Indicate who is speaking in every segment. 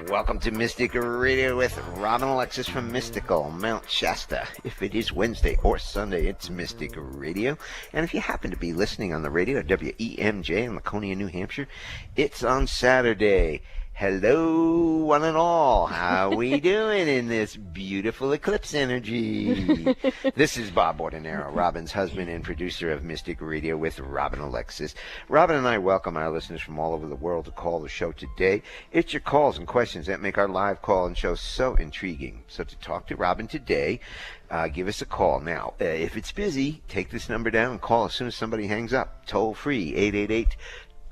Speaker 1: Welcome to Mystic Radio with Rob and Alexis from Mystical Mount Shasta. If it is Wednesday or Sunday, it's Mystic Radio. And if you happen to be listening on the radio at WEMJ in Laconia, New Hampshire, it's on Saturday. Hello, one and all. How we doing in this beautiful eclipse energy? This is Bob Ordinaro, Robin's husband and producer of Mystic Radio with Robin Alexis. Robin and I welcome our listeners from all over the world to call the show today. It's your calls and questions that make our live call and show so intriguing. So to talk to Robin today, give us a call. Now, if it's busy, take this number down and call as soon as somebody hangs up. Toll free,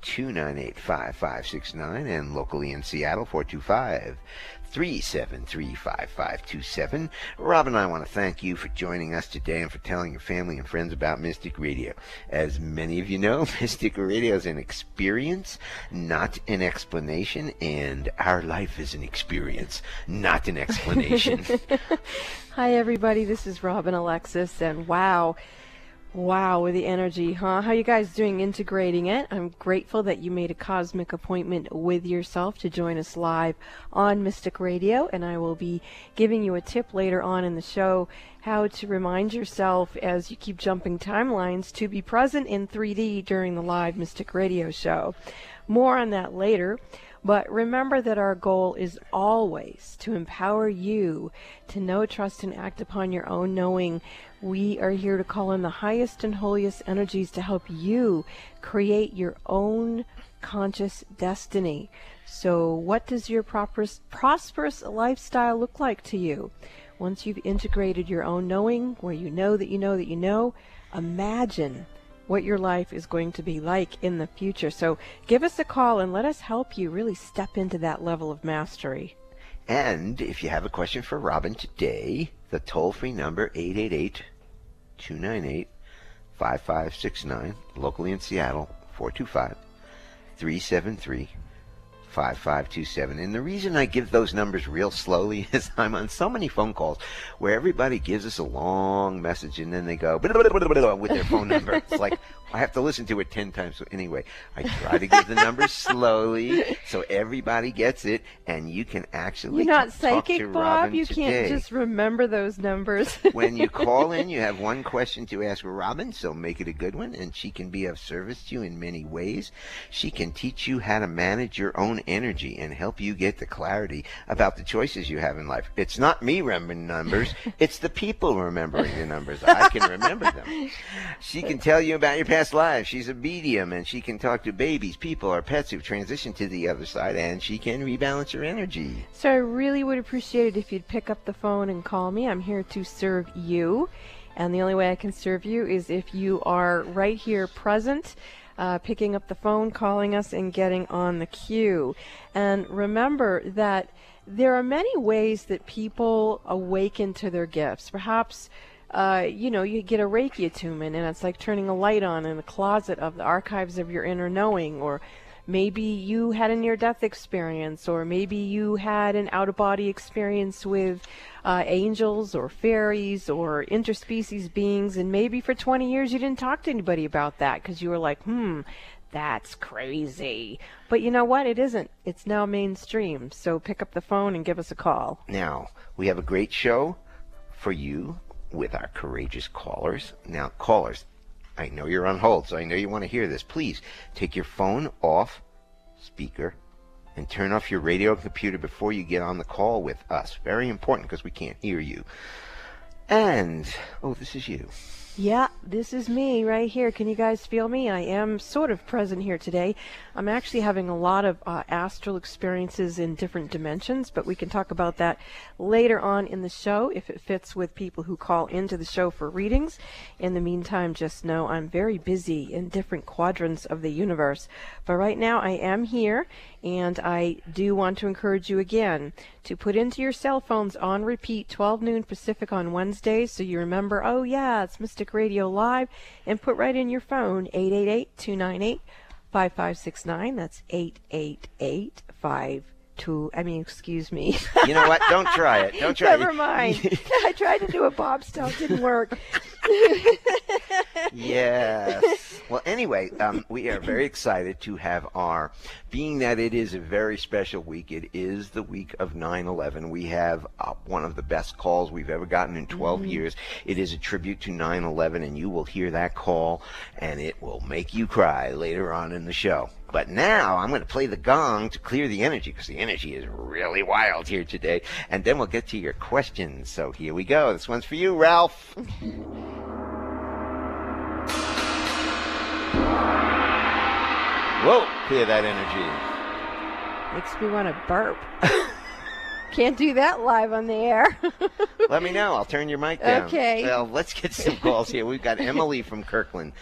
Speaker 1: 888-298-5569, and locally in Seattle, 425-373-5527. Rob and I want to thank you for joining us today and for telling your family and friends about Mystic Radio. As many of you know, Mystic Radio is an experience, not an explanation, and our life is an experience, not an explanation.
Speaker 2: Hi, everybody. This is Robin Alexis, and wow, with the energy, huh? How you guys doing integrating it? I'm grateful that you made a cosmic appointment with yourself to join us live on Mystic Radio, and I will be giving you a tip later on in the show how to remind yourself as you keep jumping timelines to be present in 3D during the live Mystic Radio show. More on that later. But remember that our goal is always to empower you to know, trust, and act upon your own knowing. We are here to call in the highest and holiest energies to help you create your own conscious destiny. So what does your prosperous lifestyle look like to you? Once you've integrated your own knowing, where you know that you know that you know, imagine what your life is going to be like in the future. So give us a call and let us help you really step into that level of mastery.
Speaker 1: And if you have a question for Robin today, the toll-free number, 888-298-5569, locally in Seattle, 425-373-5527. And the reason I give those numbers real slowly is I'm on so many phone calls where everybody gives us a long message and then they go with their phone number. It's like I have to listen to it 10 times. So anyway, I try to give the numbers slowly so everybody gets it, and you can actually
Speaker 2: You're not
Speaker 1: talk
Speaker 2: psychic,
Speaker 1: to
Speaker 2: Bob.
Speaker 1: Robin
Speaker 2: You
Speaker 1: today.
Speaker 2: can't just remember those numbers.
Speaker 1: When you call in, you have one question to ask Robin, so make it a good one, and she can be of service to you in many ways. She can teach you how to manage your own energy and help you get the clarity about the choices you have in life. It's not me remembering numbers. It's the people remembering the numbers. I can remember them. She can tell you about your past lives. She's a medium, and she can talk to babies, people, or pets who've transitioned to the other side, and she can rebalance your energy.
Speaker 2: So I really would appreciate it if you'd pick up the phone and call me. I'm here to serve you, and the only way I can serve you is if you are right here present, picking up the phone, calling us, and getting on the queue. And remember that there are many ways that people awaken to their gifts. Perhaps you get a Reiki attunement, and it's like turning a light on in the closet of the archives of your inner knowing, or maybe you had a near-death experience, or maybe you had an out-of-body experience with angels or fairies or interspecies beings, and maybe for 20 years you didn't talk to anybody about that because you were like, that's crazy. But you know what? It isn't. It's now mainstream. So pick up the phone and give us a call.
Speaker 1: Now, we have a great show for you with our courageous callers. Now, callers, I know you're on hold, so I know you want to hear this. Please take your phone off speaker and turn off your radio and computer before you get on the call with us. Very important because we can't hear you. And, this is you.
Speaker 2: Yeah, this is me right here. Can you guys feel me? I am sort of present here today. I'm actually having a lot of astral experiences in different dimensions, but we can talk about that later on in the show if it fits with people who call into the show for readings. In the meantime, just know I'm very busy in different quadrants of the universe. But right now I am here, and I do want to encourage you again to put into your cell phones on repeat 12 noon Pacific on Wednesdays so you remember, oh yeah, it's Mystic Radio Live, and put right in your phone 888-298-5569. That's 888-52. Excuse me.
Speaker 1: You know what? Don't try it. Don't try it.
Speaker 2: Never mind. I tried to do a Bob style. It didn't work.
Speaker 1: Yes. Well, anyway, we are very excited to have being that it is a very special week, it is the week of 9/11. We have one of the best calls we've ever gotten in 12 years. It is a tribute to 9/11, and you will hear that call, and it will make you cry later on in the show. But now I'm going to play the gong to clear the energy, because the energy is really wild here today, and then we'll get to your questions. So here we go. This one's for you, Ralph. Whoa, clear that energy.
Speaker 2: Makes me want to burp. Can't do that live on the air.
Speaker 1: Let me know. I'll turn your mic down.
Speaker 2: Okay.
Speaker 1: Well, let's get some calls here. We've got Emily from Kirkland,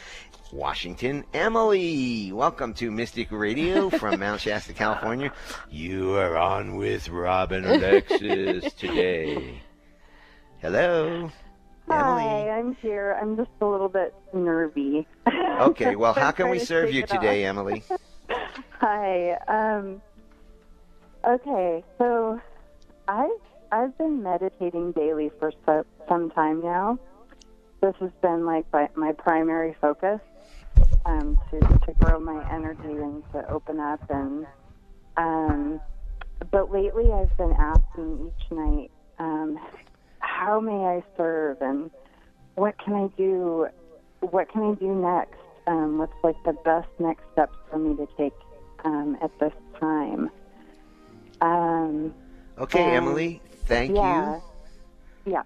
Speaker 1: Washington. Emily, welcome to Mystic Radio from Mount Shasta, California. You are on with Rob and Alexis today. Hello. Emily.
Speaker 3: Hi, I'm here. I'm just a little bit nervy.
Speaker 1: Okay, well, how can we serve you today, Emily?
Speaker 3: Hi. Okay, so I've been meditating daily for some time now. This has been like my primary focus, to grow my energy and to open up. And but lately I've been asking each night, how may I serve, and what can I do? What can I do next? What's like the best next steps for me to take at this time?
Speaker 1: Okay, Emily, thank you.
Speaker 3: Yeah.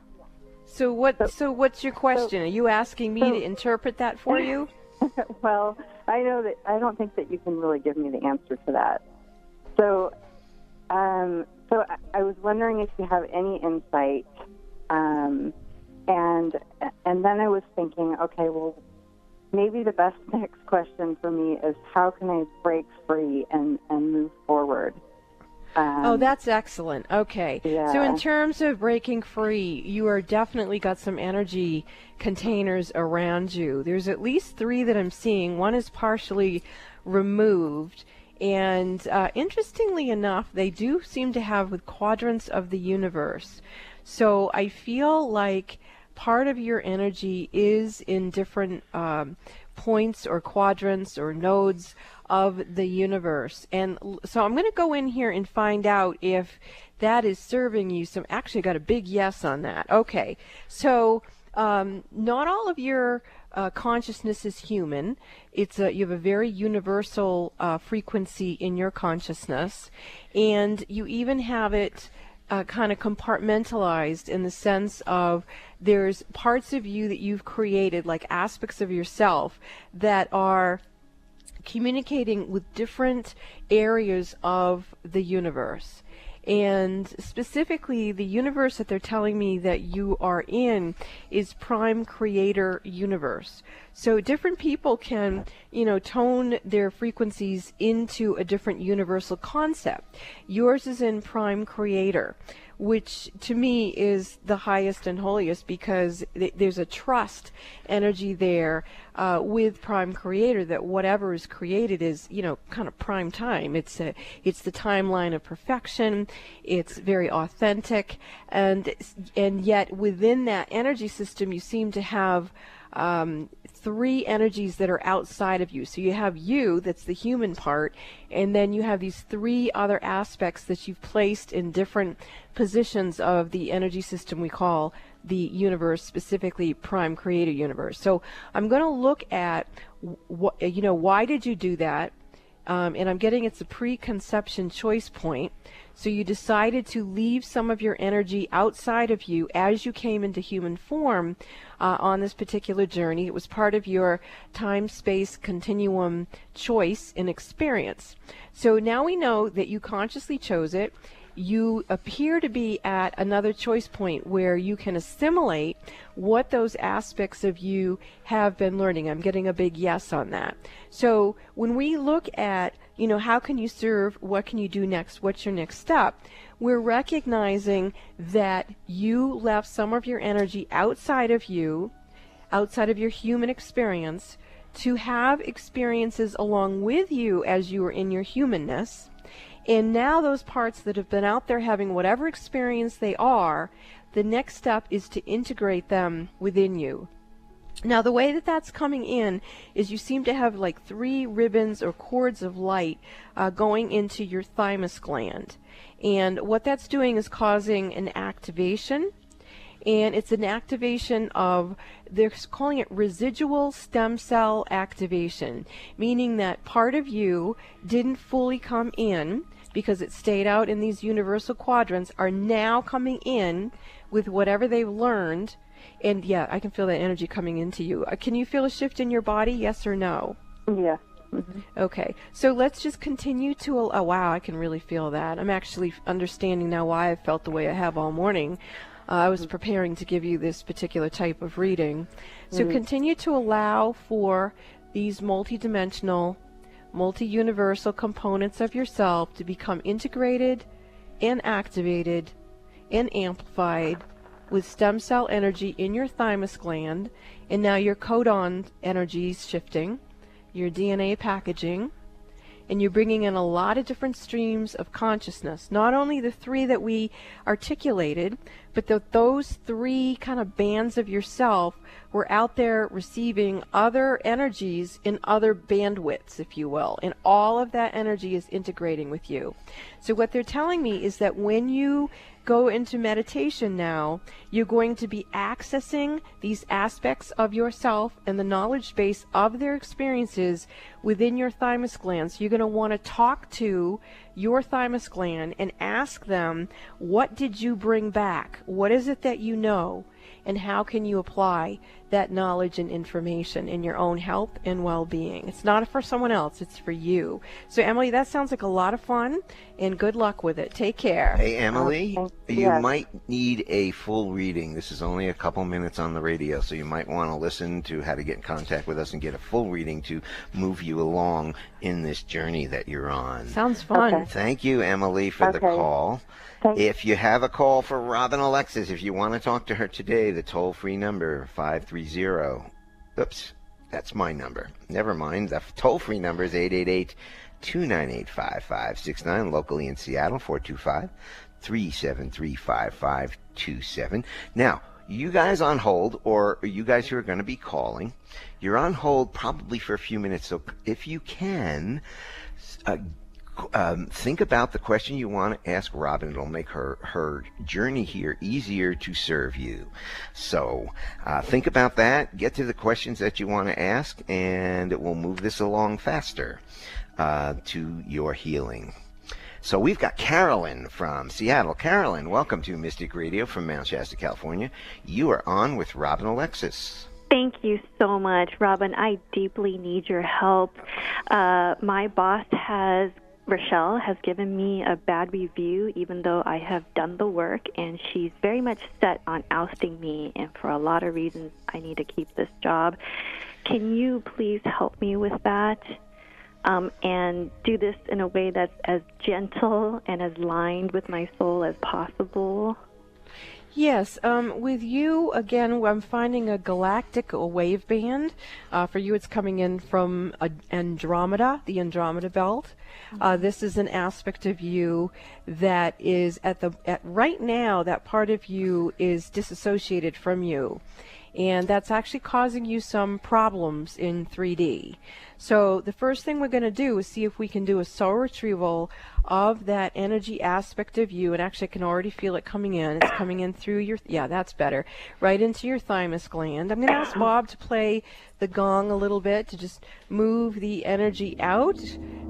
Speaker 2: So what's your question? Are you asking me to interpret that for you?
Speaker 3: Well, I don't think that you can really give me the answer to that. So I was wondering if you have any insight. And then I was thinking, okay, well, maybe the best next question for me is how can I break free and move forward?
Speaker 2: Oh, that's excellent. Okay.
Speaker 3: Yeah.
Speaker 2: So in terms of breaking free, you are definitely got some energy containers around you. There's at least 3 that I'm seeing. One is partially removed. And interestingly enough, they do seem to have with quadrants of the universe. So I feel like part of your energy is in different points or quadrants or nodes of the universe. And so I'm going to go in here and find out if that is serving you some. Actually, I got a big yes on that. Okay. So not all of your consciousness is human. It's you have a very universal frequency in your consciousness, and you even have it kind of compartmentalized in the sense of there's parts of you that you've created, like aspects of yourself, that are communicating with different areas of the universe. And specifically, the universe that they're telling me that you are in is Prime Creator universe. So different people can, tone their frequencies into a different universal concept. Yours is in Prime Creator, which to me is the highest and holiest, because there's a trust energy there with Prime Creator that whatever is created is, kind of prime time. It's the timeline of perfection. It's very authentic, and yet within that energy system, you seem to have 3 energies that are outside of you. So you have you, that's the human part, and then you have these 3 other aspects that you've placed in different positions of the energy system we call the universe, specifically Prime Creator universe. So I'm going to look at why did you do that? And I'm getting it's a preconception choice point. So you decided to leave some of your energy outside of you as you came into human form on this particular journey. It was part of your time-space continuum choice and experience. So now we know that you consciously chose it. You appear to be at another choice point where you can assimilate what those aspects of you have been learning. I'm getting a big yes on that. So when we look at, how can you serve, what can you do next, what's your next step, we're recognizing that you left some of your energy outside of you, outside of your human experience, to have experiences along with you as you were in your humanness. And now those parts that have been out there having whatever experience they are, the next step is to integrate them within you. Now, the way that that's coming in is you seem to have like 3 ribbons or cords of light going into your thymus gland. And what that's doing is causing an activation. And it's an activation of, they're calling it residual stem cell activation, meaning that part of you didn't fully come in because it stayed out in these universal quadrants, are now coming in with whatever they've learned. And yeah, I can feel that energy coming into you. Can you feel a shift in your body, yes or no?
Speaker 3: Yeah. Mm-hmm.
Speaker 2: Okay, so let's just continue to, oh wow, I can really feel that. I'm actually understanding now why I felt the way I have all morning. I was preparing to give you this particular type of reading. So continue to allow for these multidimensional, multi-universal components of yourself to become integrated and activated and amplified with stem cell energy in your thymus gland. And now your codon energy is shifting, your DNA packaging, and you're bringing in a lot of different streams of consciousness. Not only the 3 that we articulated, but those 3 kind of bands of yourself were out there receiving other energies in other bandwidths, if you will. And all of that energy is integrating with you. So what they're telling me is that when you go into meditation now, you're going to be accessing these aspects of yourself and the knowledge base of their experiences within your thymus gland. So you're going to want to talk to your thymus gland and ask them, what did you bring back? What is it that you know? And how can you apply that knowledge and information in your own health and well-being? It's not for someone else, it's for you. So Emily, that sounds like a lot of fun, and good luck with it. Take care.
Speaker 1: Hey, Emily, you
Speaker 3: Yes.
Speaker 1: might need a full reading. This is only a couple minutes on the radio, so you might want to listen to how to get in contact with us and get a full reading to move you along in this journey that you're on.
Speaker 2: Sounds fun.
Speaker 3: Okay.
Speaker 1: Thank you, Emily, for the
Speaker 3: Okay.
Speaker 1: call.
Speaker 3: Thank-
Speaker 1: If you have a call for Robin Alexis, if you want to talk to her today, the toll-free number, 530. Oops, that's my number. Never mind. The toll-free number is 888-298-5569, locally in Seattle, 425-373-5527. Now, you guys on hold, or you guys who are going to be calling, you're on hold probably for a few minutes, so if you can, think about the question you want to ask Robin. It'll make her journey here easier to serve you. So think about that. Get to the questions that you want to ask, and it will move this along faster to your healing. So we've got Carolyn from Seattle. Carolyn, welcome to Mystic Radio from Mount Shasta, California. You are on with Robin Alexis.
Speaker 4: Thank you so much, Robin. I deeply need your help. My boss Rochelle has given me a bad review, even though I have done the work, and she's very much set on ousting me, and for a lot of reasons, I need to keep this job. Can you please help me with that, and do this in a way that's as gentle and as lined with my soul as possible?
Speaker 2: Yes, with you, again, I'm finding a galactic wave band. For you, it's coming in from Andromeda, the Andromeda belt. This is an aspect of you that is right now, that part of you is disassociated from you. And that's actually causing you some problems in 3D. So the first thing we're going to do is see if we can do a soul retrieval of that energy aspect of you. And actually, I can already feel it coming in. It's coming in through your, yeah, that's better, right into your thymus gland. I'm going to ask Bob to play the gong a little bit to just move the energy out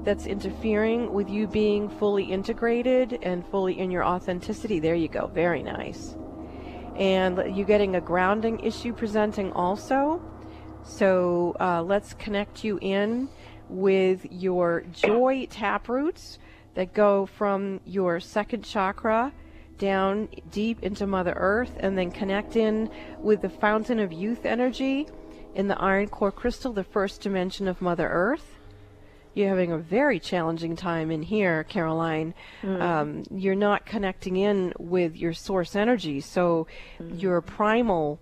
Speaker 2: that's interfering with you being fully integrated and fully in your authenticity. There you go. Very nice. And you're getting a grounding issue presenting also. So let's connect you in with your joy tap roots that go from your second chakra down deep into Mother Earth, and then connect in with the fountain of youth energy in the iron core crystal, the first dimension of Mother Earth. You're having a very challenging time in here, Caroline. You're not connecting in with your source energy, so your primal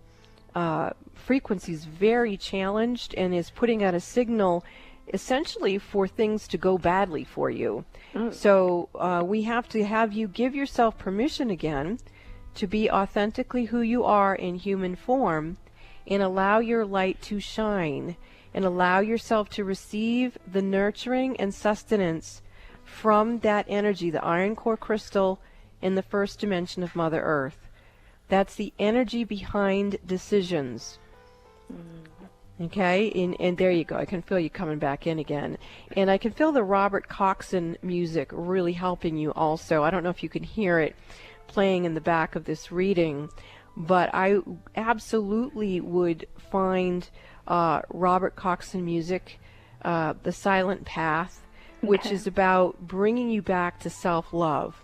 Speaker 2: frequency is very challenged and is putting out a signal essentially for things to go badly for you. So we have to have you give yourself permission again to be authentically who you are in human form, and allow your light to shine, and allow yourself to receive the nurturing and sustenance from that energy, the iron core crystal in the first dimension of Mother Earth. That's the energy behind decisions. Okay, and there you go. I can feel you coming back in again. And I can feel the Robert Coxon music really helping you also. I don't know if you can hear it playing in the back of this reading, but I absolutely would find Robert Coxon music, The Silent Path, which is about bringing you back to self-love.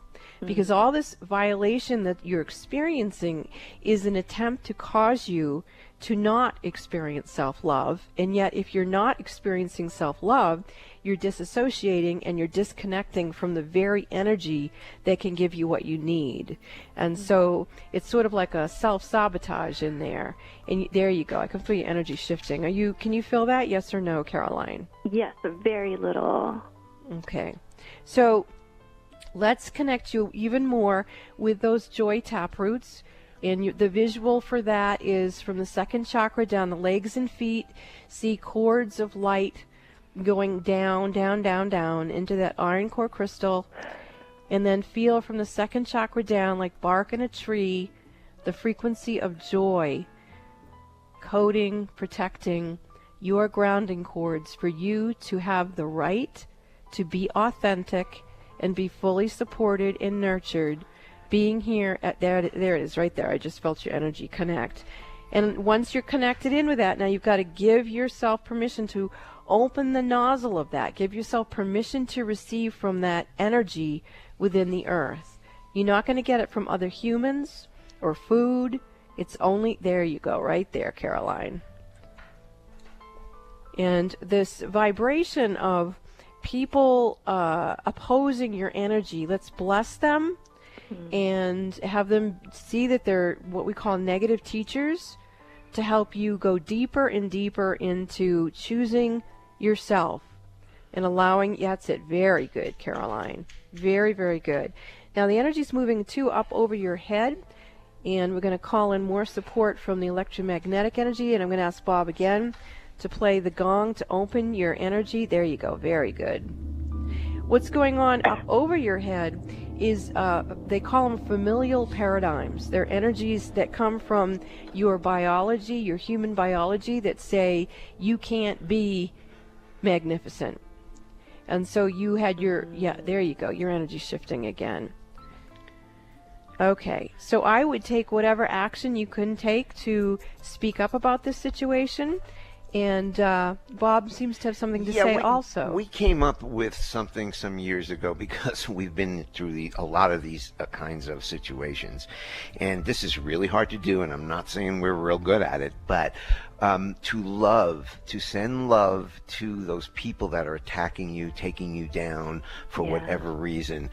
Speaker 2: Because all this violation that you're experiencing is an attempt to cause you to not experience self-love. And yet, if you're not experiencing self-love, you're disassociating and you're disconnecting from the very energy that can give you what you need. And so it's sort of like a self-sabotage in there. And there you go. I can feel your energy shifting. Can you feel that? Yes or no, Caroline?
Speaker 4: Yes, very little.
Speaker 2: Okay. So let's connect you even more with those joy tap roots. And the visual for that is from the second chakra down the legs and feet. See cords of light going down, down, down, down into that iron core crystal. And then feel from the second chakra down, like bark in a tree, the frequency of joy, coating, protecting your grounding cords for you to have the right to be authentic and be fully supported and nurtured, being here at there it is right there. I just felt your energy connect. And once you're connected in with that, now you've got to give yourself permission to open the nozzle of that. Give yourself permission to receive from that energy within the earth. You're not going to get it from other humans or food. It's only, there you go, right there, Caroline. And this vibration of people opposing your energy, let's bless them and have them see that they're what we call negative teachers to help you go deeper and deeper into choosing yourself and allowing, that's it, very good, Caroline. Very, very good. Now the energy's moving too up over your head, and we're going to call in more support from the electromagnetic energy, and I'm going to ask Bob again to play the gong to open your energy. There you go. Very good. What's going on up over your head is they call them familial paradigms. They're energies that come from your biology, your human biology, that say you can't be magnificent. And so you had your, yeah, there you go, your energy shifting again. Okay, so I would take whatever action you can take to speak up about this situation. And Bob seems to have something to say also.
Speaker 1: We came up with something some years ago because we've been through a lot of these kinds of situations. And this is really hard to do, and I'm not saying we're real good at it, but to send love to those people that are attacking you, taking you down for whatever reason.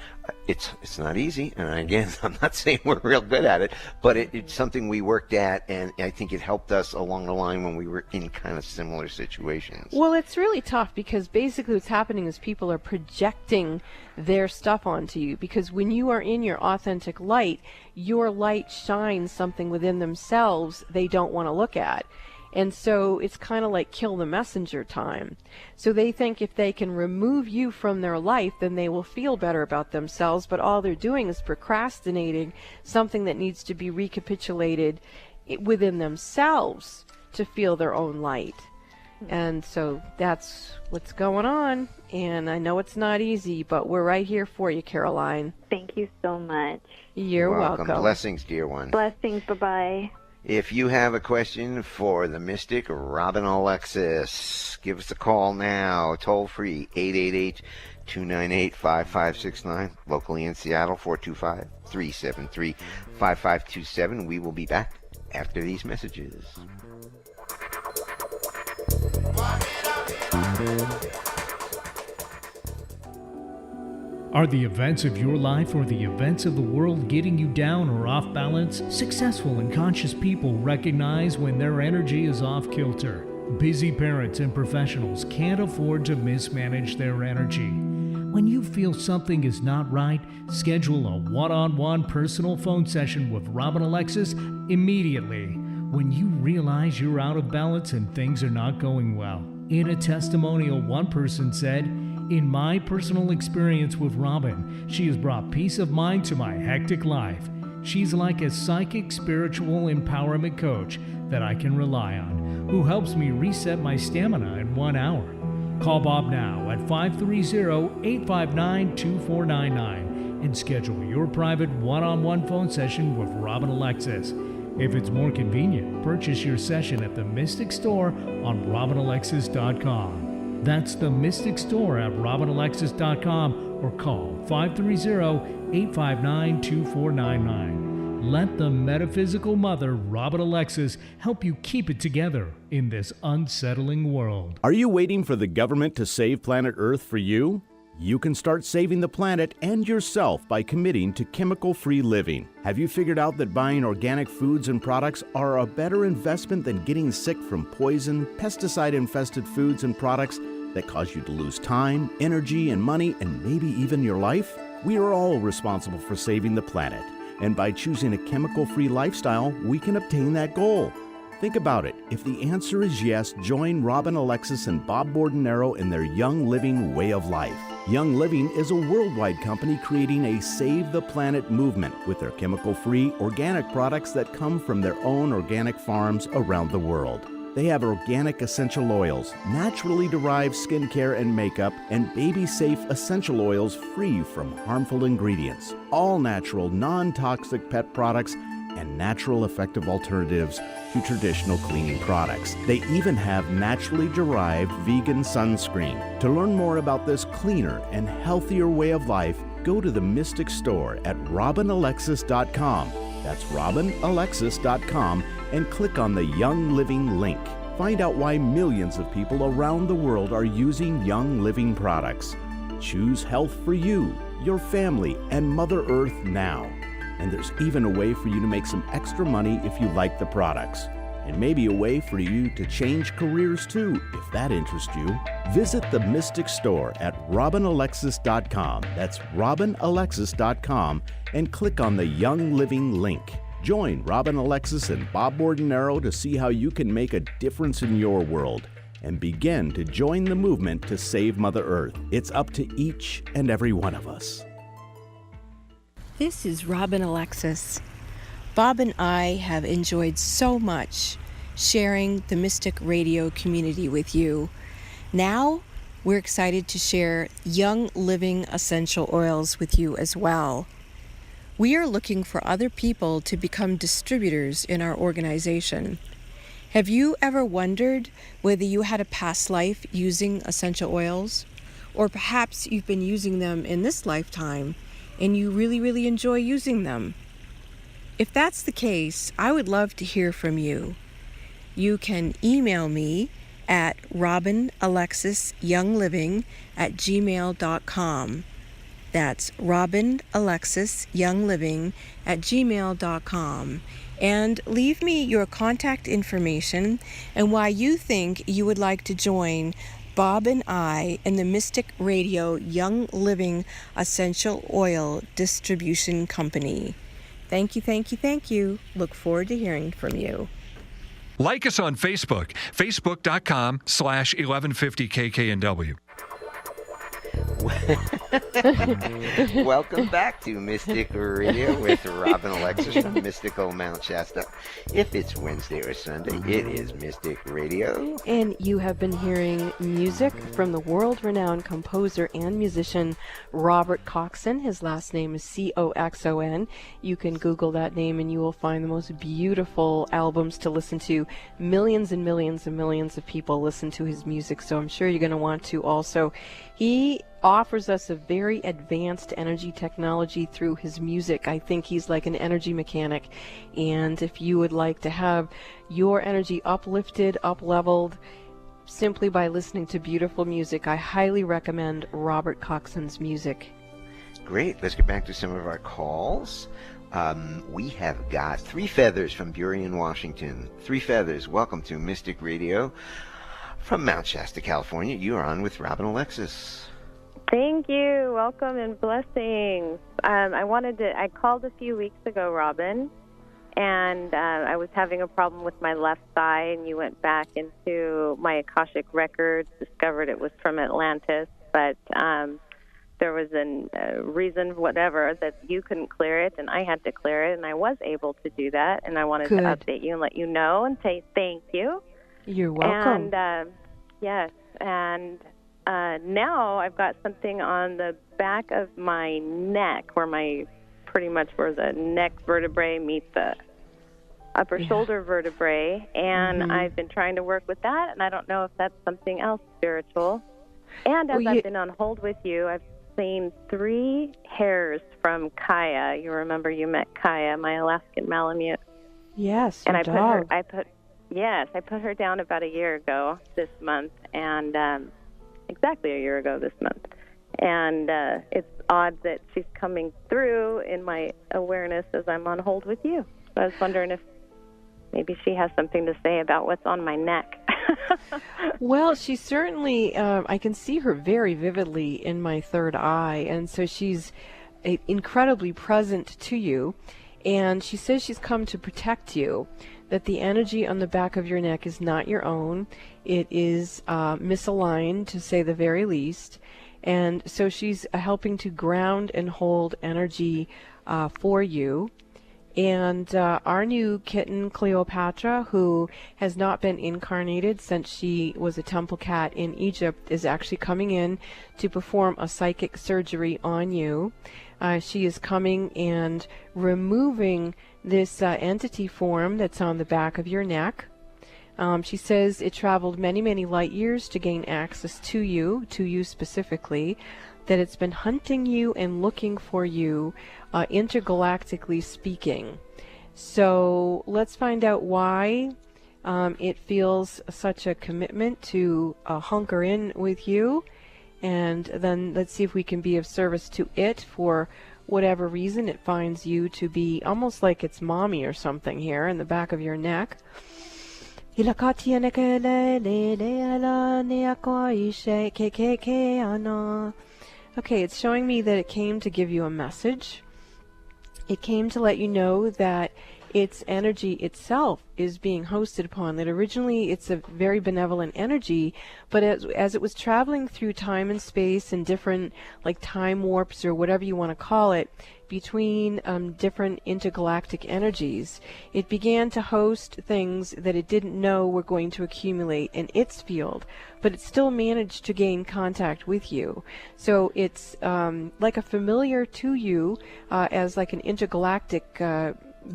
Speaker 1: It's not easy, and again, I'm not saying we're real good at it, but it's something we worked at, and I think it helped us along the line when we were in kind of similar situations.
Speaker 2: Well, it's really tough because basically what's happening is people are projecting their stuff onto you, because when you are in your authentic light, your light shines something within themselves they don't want to look at. And so it's kind of like kill the messenger time. So they think if they can remove you from their life, then they will feel better about themselves. But all they're doing is procrastinating something that needs to be recapitulated within themselves to feel their own light. And so that's what's going on. And I know it's not easy, but we're right here for you, Caroline.
Speaker 4: Thank you so much.
Speaker 2: You're welcome.
Speaker 1: Blessings, dear one.
Speaker 4: Blessings. Bye-bye.
Speaker 1: If you have a question for the mystic Robin Alexis, give us a call now, toll free, 888-298-5569, locally in Seattle, 425-373-5527. We will be back after these messages.
Speaker 5: Are the events of your life or the events of the world getting you down or off balance? Successful and conscious people recognize when their energy is off kilter. Busy parents and professionals can't afford to mismanage their energy. When you feel something is not right, schedule a one-on-one personal phone session with Robin Alexis immediately. when you realize you're out of balance and things are not going well. In a testimonial, one person said, "In my personal experience with Robin, she has brought peace of mind to my hectic life. She's like a psychic spiritual empowerment coach that I can rely on, who helps me reset my stamina in 1 hour." Call Bob now at 530-859-2499 and schedule your private one-on-one phone session with Robin Alexis. If it's more convenient, purchase your session at the Mystic Store on RobinAlexis.com. That's the Mystic Store at RobinAlexis.com or call 530-859-2499. Let the metaphysical mother, Robin Alexis, help you keep it together in this unsettling world.
Speaker 6: Are you waiting for the government to save planet Earth for you? You can start saving the planet and yourself by committing to chemical-free living. Have you figured out that buying organic foods and products are a better investment than getting sick from poison, pesticide-infested foods and products that cause you to lose time, energy, and money, and maybe even your life? We are all responsible for saving the planet, and by choosing a chemical-free lifestyle, we can obtain that goal. Think about it. If the answer is yes, join Robin Alexis and Bob Bordenero in their Young Living way of life. Young Living is a worldwide company creating a Save the Planet movement with their chemical-free organic products that come from their own organic farms around the world. They have organic essential oils, naturally derived skincare and makeup, and baby-safe essential oils free from harmful ingredients. All natural, non-toxic pet products and natural effective alternatives to traditional cleaning products. They even have naturally derived vegan sunscreen. To learn more about this cleaner and healthier way of life, go to the Mystic Store at RobinAlexis.com. That's RobinAlexis.com and click on the Young Living link. Find out why millions of people around the world are using Young Living products. Choose health for you, your family, and Mother Earth now. And there's even a way for you to make some extra money if you like the products. And maybe a way for you to change careers too, if that interests you. Visit the Mystic Store at RobinAlexis.com. That's RobinAlexis.com and click on the Young Living link. Join Robin Alexis and Bob Bordenero to see how you can make a difference in your world and begin to join the movement to save Mother Earth. It's up to each and every one of us.
Speaker 2: This is Robin Alexis. Bob and I have enjoyed so much sharing the Mystic Radio community with you. Now, we're excited to share Young Living essential oils with you as well. We are looking for other people to become distributors in our organization. Have you ever wondered whether you had a past life using essential oils? Or perhaps you've been using them in this lifetime and you really enjoy using them? If that's the case, I would love to hear from you. You can email me at robinalexisyoungliving@gmail.com. That's robinalexisyoungliving@gmail.com. And leave me your contact information and why you think you would like to join Bob and I in the Mystic Radio Young Living Essential Oil Distribution Company. Thank you. Look forward to hearing from you.
Speaker 7: Like us on Facebook, facebook.com/1150KKNW.
Speaker 1: Welcome back to Mystic Radio with Robin Alexis from Mystical Mount Shasta. If it's Wednesday or Sunday, it is Mystic Radio.
Speaker 2: And you have been hearing music from the world-renowned composer and musician Robert Coxon. His last name is Coxon. You can Google that name and you will find the most beautiful albums to listen to. Millions and millions and millions of people listen to his music, so I'm sure you're going to want to also. He offers us a very advanced energy technology through his music. I think he's like an energy mechanic. And if you would like to have your energy uplifted, up-leveled, simply by listening to beautiful music, I highly recommend Robert Coxon's music.
Speaker 1: Great. Let's get back to some of our calls. We have got Three Feathers from Burien, Washington. Three Feathers, welcome to Mystic Radio. From Mount Shasta, California, you are on with Robin Alexis.
Speaker 8: Thank you. Welcome and blessings. I called a few weeks ago, Robin, And I was having a problem with my left thigh, and you went back into my Akashic records, discovered it was from Atlantis, but there was a reason, whatever, that you couldn't clear it, and I had to clear it, and I was able to do that, and I wanted
Speaker 2: Good.
Speaker 8: to update you and let you know and say thank you.
Speaker 2: You're welcome.
Speaker 8: And yes, and now I've got something on the back of my neck, pretty much where the neck vertebrae meet the upper shoulder vertebrae, and I've been trying to work with that, and I don't know if that's something else spiritual. And as I've been on hold with you, I've seen 3 hairs from Kaya. You remember you met Kaya, my Alaskan Malamute.
Speaker 2: Yes,
Speaker 8: and
Speaker 2: dog.
Speaker 8: I put her down about a year ago this month, and exactly a year ago this month. And it's odd that she's coming through in my awareness as I'm on hold with you. So I was wondering if maybe she has something to say about what's on my neck.
Speaker 2: Well, she certainly, I can see her very vividly in my third eye, and so she's incredibly present to you, and she says she's come to protect you, that the energy on the back of your neck is not your own. It is misaligned, to say the very least, and so she's helping to ground and hold energy for you. And our new kitten, Cleopatra, who has not been incarnated since she was a temple cat in Egypt, is actually coming in to perform a psychic surgery on you. She is coming and removing this entity form that's on the back of your neck. She says it traveled many, many light years to gain access to you specifically, that it's been hunting you and looking for you, intergalactically speaking. So let's find out why it feels such a commitment to hunker in with you, and then let's see if we can be of service to it for whatever reason it finds you to be almost like its mommy or something here in the back of your neck. Okay, it's showing me that it came to give you a message. It came to let you know that its energy itself is being hosted upon, that originally it's a very benevolent energy, but as it was traveling through time and space and different like time warps or whatever you want to call it, between different intergalactic energies, it began to host things that it didn't know were going to accumulate in its field, but it still managed to gain contact with you. So it's like a familiar to you as like an intergalactic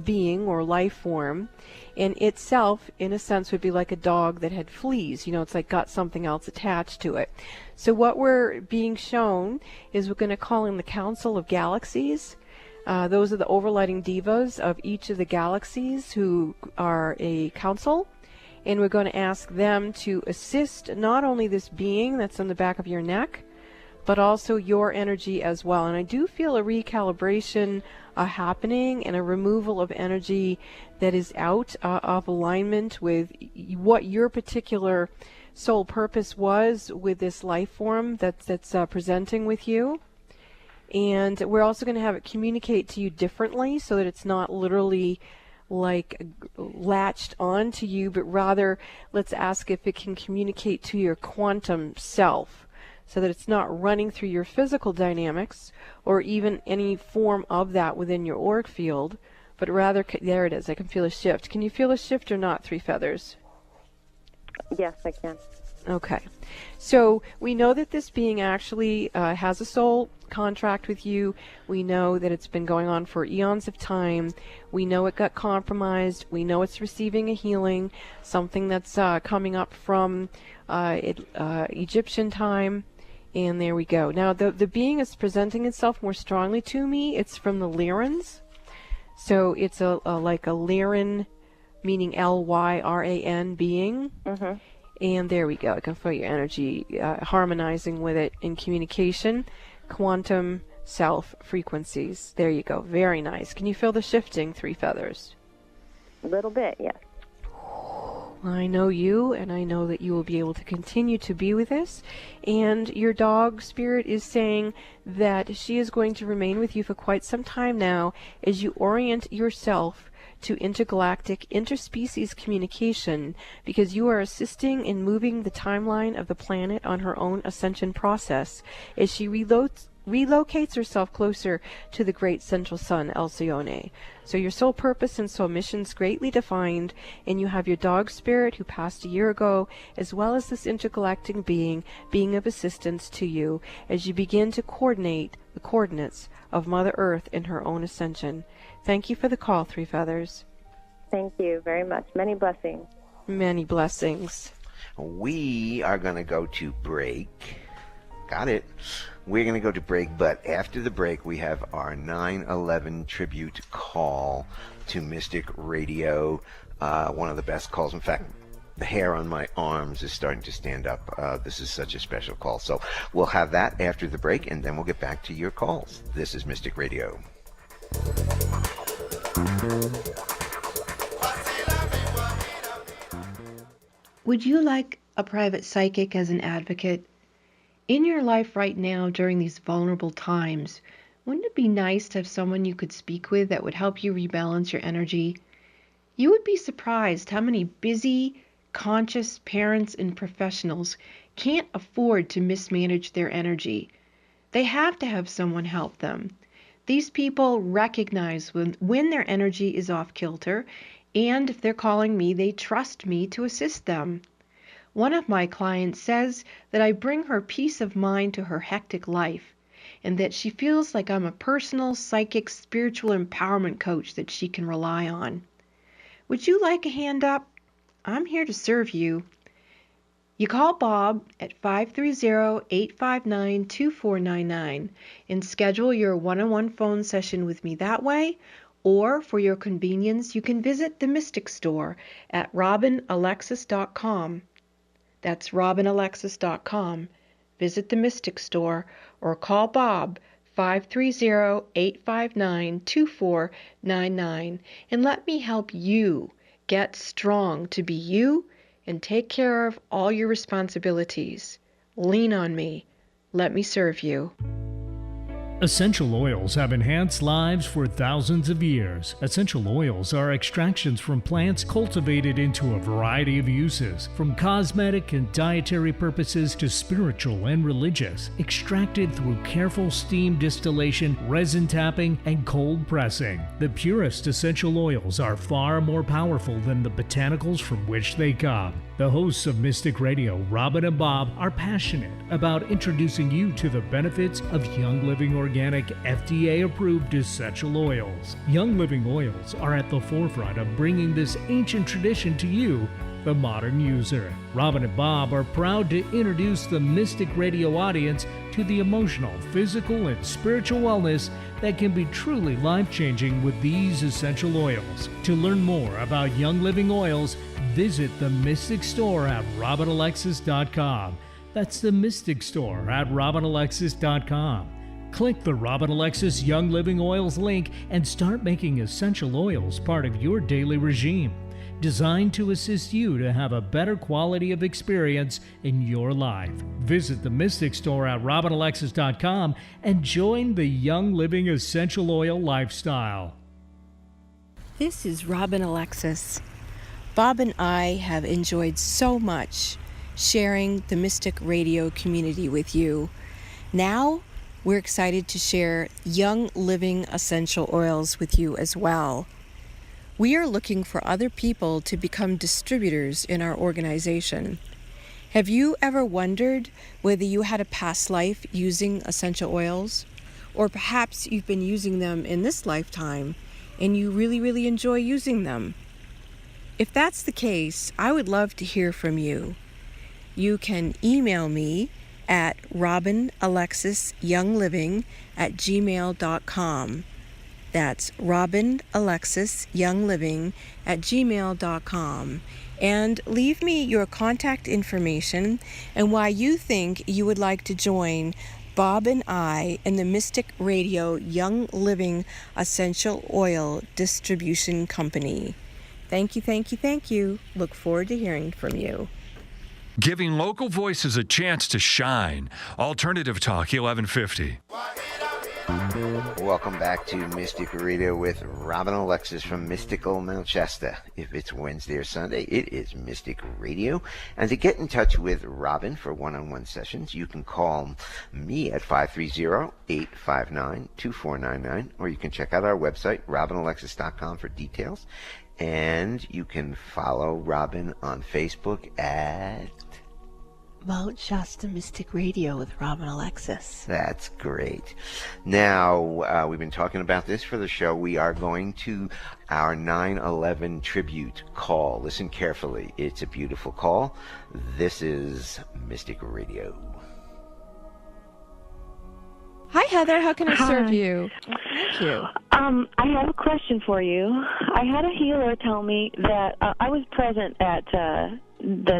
Speaker 2: being or life form, and itself in a sense would be like a dog that had fleas. You know, it's like got something else attached to it. So what we're being shown is we're going to call in the Council of Galaxies. Those are the overlighting divas of each of the galaxies who are a council, and we're going to ask them to assist not only this being that's on the back of your neck, but also your energy as well. And I do feel a recalibration happening and a removal of energy that is out of alignment with what your particular soul purpose was with this life form that's presenting with you. And we're also going to have it communicate to you differently so that it's not literally like latched onto you, but rather let's ask if it can communicate to your quantum self, so that it's not running through your physical dynamics or even any form of that within your auric field, but rather, there it is, I can feel a shift. Can you feel a shift or not, Three Feathers?
Speaker 8: Yes, I can.
Speaker 2: Okay. So we know that this being actually has a soul contract with you. We know that it's been going on for eons of time. We know it got compromised. We know it's receiving a healing, something that's coming up from Egyptian time. And there we go. Now, the being is presenting itself more strongly to me. It's from the Lyrans. So it's like a Lyran, meaning Lyran being. Mm-hmm. And there we go. I can feel your energy harmonizing with it in communication. Quantum self frequencies. There you go. Very nice. Can you feel the shifting, Three Feathers?
Speaker 8: A little bit, yes.
Speaker 2: I know you, and I know that you will be able to continue to be with us. And your dog spirit is saying that she is going to remain with you for quite some time now as you orient yourself to intergalactic, interspecies communication because you are assisting in moving the timeline of the planet on her own ascension process as she relocates herself closer to the great central sun, Alcyone. So your soul purpose and soul mission's greatly defined, and you have your dog spirit who passed a year ago, as well as this intergalactic being of assistance to you as you begin to coordinate the coordinates of Mother Earth in her own ascension. Thank you for the call, Three Feathers.
Speaker 8: Thank you very much. Many blessings.
Speaker 2: Many blessings.
Speaker 1: We are going to go to break. Got it. We're going to go to break, but after the break, we have our 9/11 tribute call to Mystic Radio. One of the best calls. In fact, the hair on my arms is starting to stand up. This is such a special call. So we'll have that after the break, and then we'll get back to your calls. This is Mystic Radio.
Speaker 9: Would you like a private psychic as an advocate? In your life right now, during these vulnerable times, wouldn't it be nice to have someone you could speak with that would help you rebalance your energy? You would be surprised how many busy, conscious parents and professionals can't afford to mismanage their energy. They have to have someone help them. These people recognize when their energy is off kilter, and if they're calling me, they trust me to assist them. One of my clients says that I bring her peace of mind to her hectic life, and that she feels like I'm a personal, psychic, spiritual empowerment coach that she can rely on. Would you like a hand up? I'm here to serve you. You call Bob at 530-859-2499 and schedule your one-on-one phone session with me that way, or for your convenience, you can visit the Mystic Store at robinalexis.com. That's robinalexis.com. Visit the Mystic Store or call Bob 530-859-2499 and let me help you get strong to be you and take care of all your responsibilities. Lean on me. Let me serve you.
Speaker 5: Essential oils have enhanced lives for thousands of years. Essential oils are extractions from plants cultivated into a variety of uses, from cosmetic and dietary purposes to spiritual and religious, extracted through careful steam distillation, resin tapping, and cold pressing. The purest essential oils are far more powerful than the botanicals from which they come. The hosts of Mystic Radio, Robin and Bob, are passionate about introducing you to the benefits of Young Living Organic FDA-approved essential oils. Young Living oils are at the forefront of bringing this ancient tradition to you, the modern user. Robin and Bob are proud to introduce the Mystic Radio audience to the emotional, physical, and spiritual wellness that can be truly life-changing with these essential oils. To learn more about Young Living oils, visit the Mystic Store at robinalexis.com. That's the Mystic Store at robinalexis.com. Click the Robin Alexis Young Living Oils link and start making essential oils part of your daily regime, designed to assist you to have a better quality of experience in your life. Visit the Mystic Store at robinalexis.com and join the Young Living Essential Oil lifestyle.
Speaker 2: This is Robin Alexis. Bob and I have enjoyed so much sharing the Mystic Radio community with you. Now, we're excited to share Young Living Essential Oils with you as well. We are looking for other people to become distributors in our organization. Have you ever wondered whether you had a past life using essential oils? Or perhaps you've been using them in this lifetime and you really enjoy using them? If that's the case, I would love to hear from you. You can email me at robinalexisyoungliving@gmail.com. That's robinalexisyoungliving@gmail.com. And leave me your contact information and why you think you would like to join Bob and I in the Mystic Radio Young Living Essential Oil Distribution Company. Thank you. Look forward to hearing from you.
Speaker 7: Giving local voices a chance to shine. Alternative Talk 1150.
Speaker 1: Welcome back to Mystic Radio with Robin Alexis from Mystical Mount Shasta. If it's Wednesday or Sunday, it is Mystic Radio. And to get in touch with Robin for one-on-one sessions, you can call me at 530-859-2499, or you can check out our website, robinalexis.com, for details. And you can follow Robin on Facebook at
Speaker 2: Mount Shasta Mystic Radio with Robin Alexis.
Speaker 1: That's great. Now, we've been talking about this for the show. We are going to our 9/11 tribute call. Listen carefully. It's a beautiful call. This is Mystic Radio.
Speaker 2: Hi, Heather. How can I serve you? Thank you.
Speaker 10: I have a question for you. I had a healer tell me that I was present at the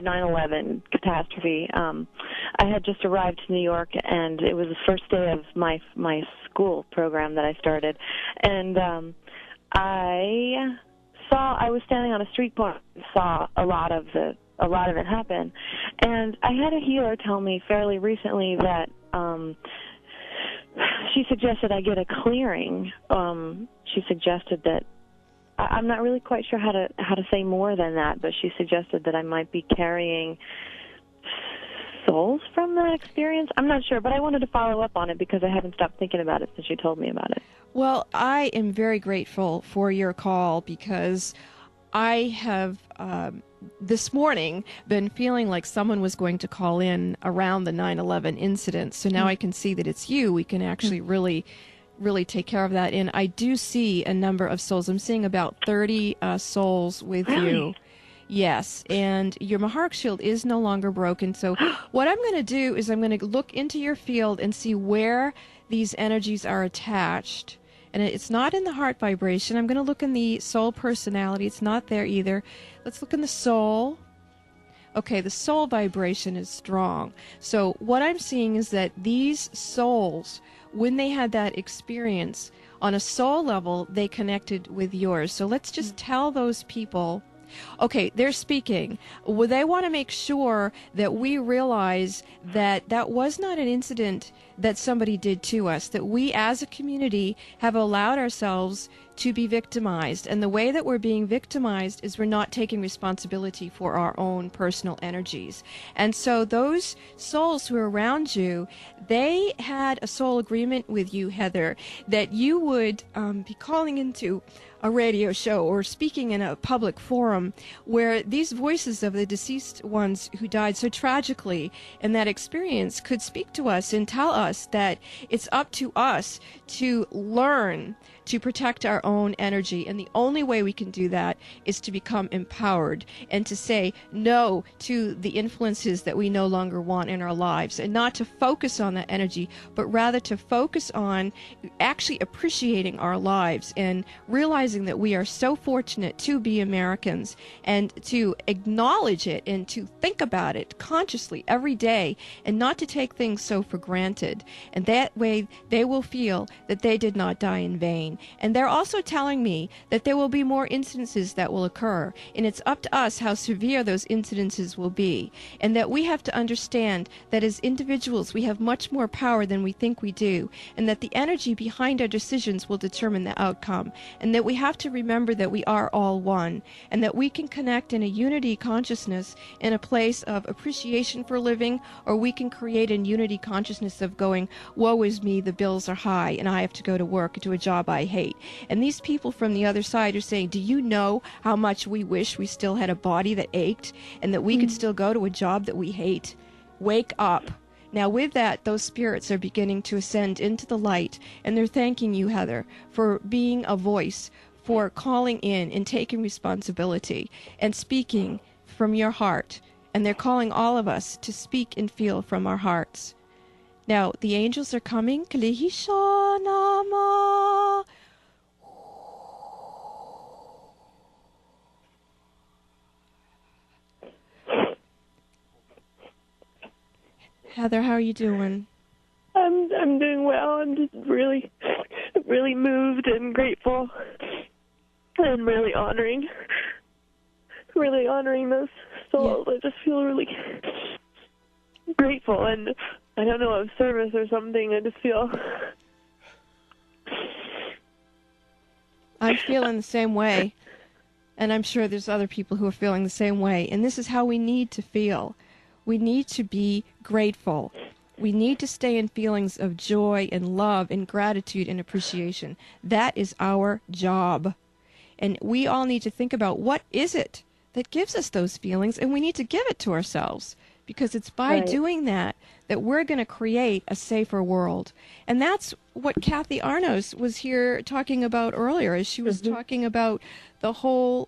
Speaker 10: 9/11 catastrophe. I had just arrived to New York, and it was the first day of my school program that I started. And I was standing on a street corner and saw a lot of it happen. And I had a healer tell me fairly recently that she suggested I get a clearing. She suggested that I'm not really quite sure how to say more than that, but she suggested that I might be carrying souls from that experience. I'm not sure, but I wanted to follow up on it because I haven't stopped thinking about it since you told me about it.
Speaker 2: Well, I am very grateful for your call because I have this morning been feeling like someone was going to call in around the 9/11 incident. So now I can see that it's you. We can actually really take care of that. And I do see a number of souls. I'm seeing about 30 souls with you. Yes, and your Maharak shield is no longer broken. So what I'm going to do is I'm going to look into your field and see where these energies are attached. And it's not in the heart vibration. I'm going to look in the soul personality. It's not there either. Let's look in the soul. Okay, the soul vibration is strong. So what I'm seeing is that these souls, when they had that experience, on a soul level, they connected with yours. So let's just tell those people, okay, they're speaking. Well, they want to make sure that we realize that that was not an incident that somebody did to us, that we as a community have allowed ourselves to be victimized. And the way that we're being victimized is we're not taking responsibility for our own personal energies. And so those souls who are around you, they had a soul agreement with you, Heather, that you would be calling into a radio show or speaking in a public forum where these voices of the deceased ones who died so tragically in that experience could speak to us and tell us that it's up to us to learn to protect our own energy. And the only way we can do that is to become empowered and to say no to the influences that we no longer want in our lives, and not to focus on that energy, but rather to focus on actually appreciating our lives and realizing that we are so fortunate to be Americans, and to acknowledge it and to think about it consciously every day, and not to take things so for granted. And that way they will feel that they did not die in vain. And they're also telling me that there will be more incidences that will occur, and it's up to us how severe those incidences will be, and that we have to understand that as individuals we have much more power than we think we do, and that the energy behind our decisions will determine the outcome, and that we have to remember that we are all one, and that we can connect in a unity consciousness in a place of appreciation for living, or we can create a unity consciousness of going, woe is me, the bills are high, and I have to go to work, to a job I hate. And these people from the other side are saying, do you know how much we wish we still had a body that ached, and that we could still go to a job that we hate? Wake up. Now with that, those spirits are beginning to ascend into the light, and they're thanking you, Heather, for being a voice, for calling in and taking responsibility and speaking from your heart. And they're calling all of us to speak and feel from our hearts. Now, the angels are coming. Klihishanama. Heather, how are you doing?
Speaker 10: I'm doing well. I'm just really moved and grateful, and really honoring those souls. Yeah. I just feel really grateful, and I don't know, of service or something. I just feel
Speaker 2: I'm feeling the same way. And I'm sure there's other people who are feeling the same way. And this is how we need to feel. We need to be grateful. We need to stay in feelings of joy and love and gratitude and appreciation. That is our job. And we all need to think about what is it that gives us those feelings, and we need to give it to ourselves. Because it's by doing that we're going to create a safer world. And that's what Kathy Arnos was here talking about earlier, as she was talking about the whole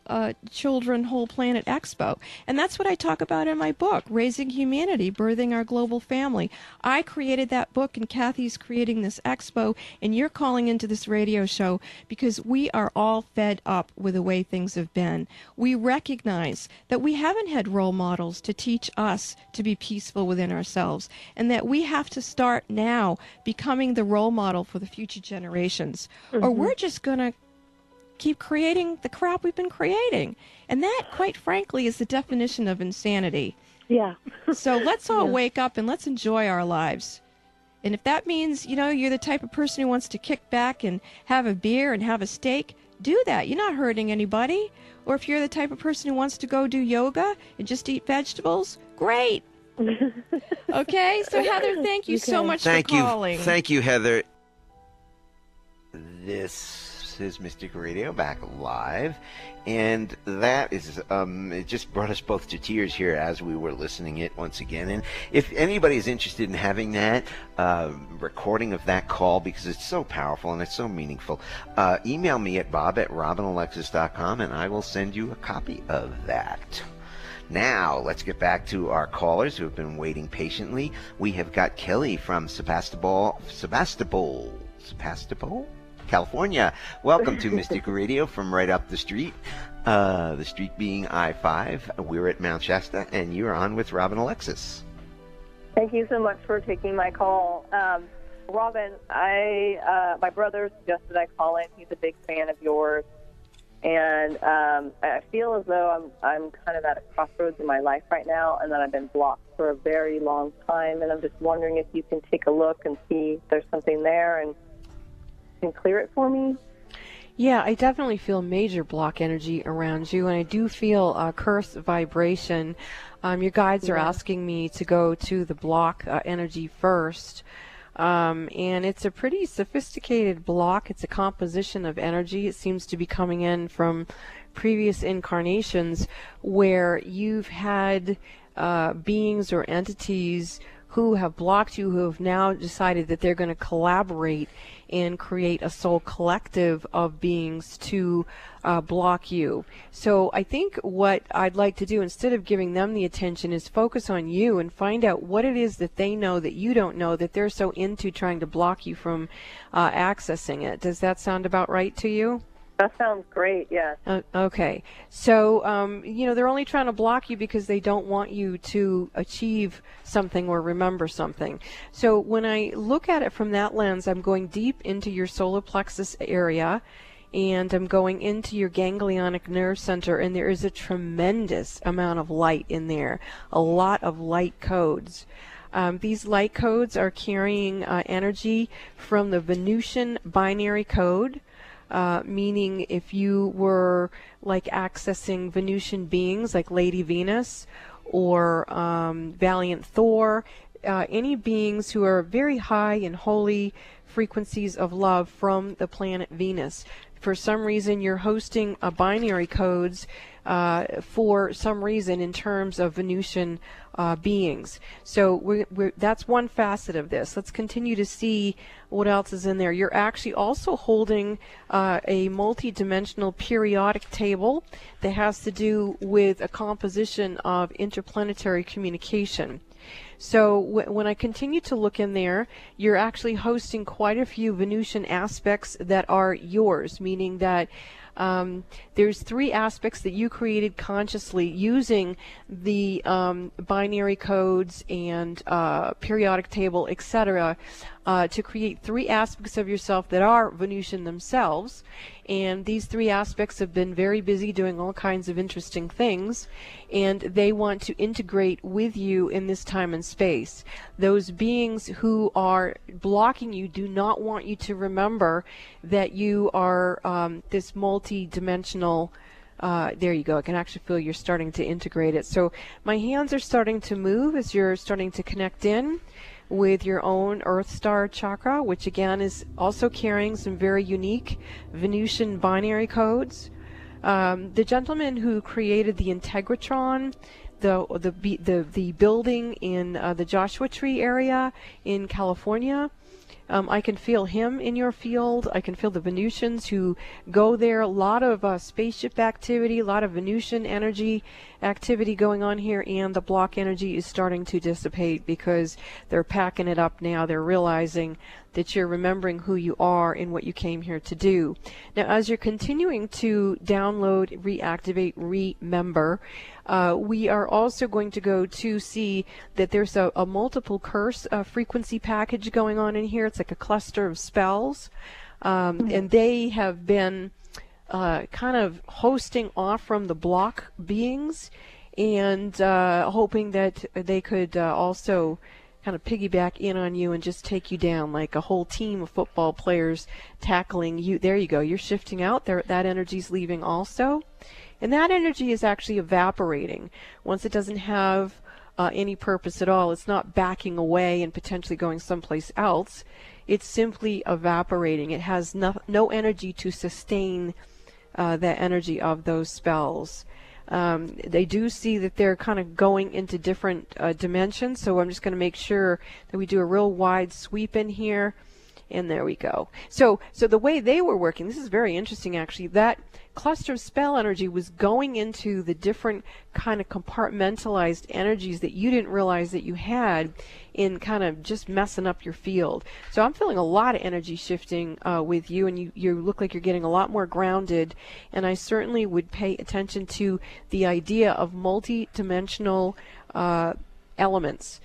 Speaker 2: Children Whole Planet Expo. And that's what I talk about in my book, Raising Humanity, Birthing Our Global Family. I created that book, and Kathy's creating this expo, and you're calling into this radio show because we are all fed up with the way things have been. We recognize that we haven't had role models to teach us to be peaceful within ourselves, and that we have to start now becoming the role model for the future generations, or we're just going to keep creating the crap we've been creating. And that, quite frankly, is the definition of insanity.
Speaker 10: Yeah.
Speaker 2: So let's all wake up and let's enjoy our lives. And if that means, you're the type of person who wants to kick back and have a beer and have a steak, do that. You're not hurting anybody. Or if you're the type of person who wants to go do yoga and just eat vegetables, great. Okay? So, Heather, thank you so much for calling.
Speaker 1: Thank you, Heather. This is Mystic Radio back live, and that is it just brought us both to tears here as we were listening it once again. And if anybody is interested in having that recording of that call, because it's so powerful and it's so meaningful, email me at bob@robinalexis.com and I will send you a copy of that. Now, let's get back to our callers who have been waiting patiently. We have got Kelly from Sebastopol, California. Welcome to Mystic Radio from right up the street. The street being I-5. We're at Mount Shasta, and you're on with Robin Alexis.
Speaker 11: Thank you so much for taking my call. Robin, my brother suggested I call in. He's a big fan of yours. And I feel as though I'm kind of at a crossroads in my life right now, and that I've been blocked for a very long time. And I'm just wondering if you can take a look and see if there's something there and can clear it for me.
Speaker 2: Yeah, I definitely feel major block energy around you, and I do feel curse vibration. Your guides are asking me to go to the block energy first. And it's a pretty sophisticated block. It's a composition of energy. It seems to be coming in from previous incarnations where you've had beings or entities who have blocked you, who have now decided that they're going to collaborate and create a soul collective of beings to block you. So I think what I'd like to do, instead of giving them the attention, is focus on you and find out what it is that they know that you don't know, that they're so into trying to block you from accessing it. Does that sound about right to you?
Speaker 11: That sounds great, yes.
Speaker 2: Okay. So, they're only trying to block you because they don't want you to achieve something or remember something. So when I look at it from that lens, I'm going deep into your solar plexus area, and I'm going into your ganglionic nerve center, and there is a tremendous amount of light in there, a lot of light codes. These light codes are carrying energy from the Venusian binary code, meaning if you were like accessing Venusian beings like Lady Venus or Valiant Thor, any beings who are very high and holy frequencies of love from the planet Venus. For some reason, you're hosting binary codes for some reason in terms of Venusian beings. So that's one facet of this. Let's continue to see what else is in there. You're actually also holding a multi-dimensional periodic table that has to do with a composition of interplanetary communication. So when I continue to look in there, you're actually hosting quite a few Venusian aspects that are yours, meaning that there's 3 aspects that you created consciously using the binary codes and periodic table, etc., to create 3 aspects of yourself that are Venusian themselves. And these 3 aspects have been very busy doing all kinds of interesting things, and they want to integrate with you in this time and and space. Those beings who are blocking you do not want you to remember that you are this multi-dimensional. There you go. I can actually feel you're starting to integrate it. So my hands are starting to move as you're starting to connect in with your own Earth Star chakra, which again is also carrying some very unique Venusian binary codes. The gentleman who created the Integratron, the building in the Joshua Tree area in California, I can feel him in your field. I can feel the Venusians who go there. A lot of spaceship activity, a lot of Venusian energy activity going on here, and the block energy is starting to dissipate because they're packing it up now. They're realizing that you're remembering who you are and what you came here to do. Now, as you're continuing to download, reactivate, remember, we are also going to go to see that there's a multiple curse frequency package going on in here. It's like a cluster of spells, and they have been kind of hosting off from the block beings and hoping that they could also kind of piggyback in on you and just take you down like a whole team of football players tackling you. There you go. You're shifting out. There, that energy's leaving also. And that energy is actually evaporating. Once it doesn't have any purpose at all, it's not backing away and potentially going someplace else. It's simply evaporating. It has no energy to sustain that energy of those spells. They do see that they're kind of going into different dimensions, so I'm just going to make sure that we do a real wide sweep in here. And there we go. So the way they were working, this is very interesting actually, that cluster of spell energy was going into the different kind of compartmentalized energies that you didn't realize that you had in kind of just messing up your field. So I'm feeling a lot of energy shifting with you, and you look like you're getting a lot more grounded, and I certainly would pay attention to the idea of multi-dimensional elements